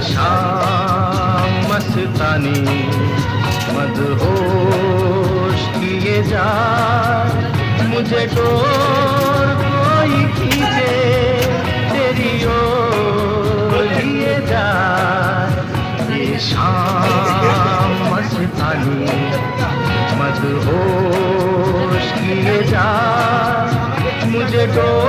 शाम मस्तानी मदहोश किए जा, मुझे डोर कोई खींचे तेरी ओर लिए जा। ये शाम मस्तानी मदहोश किए जा, मुझे डोर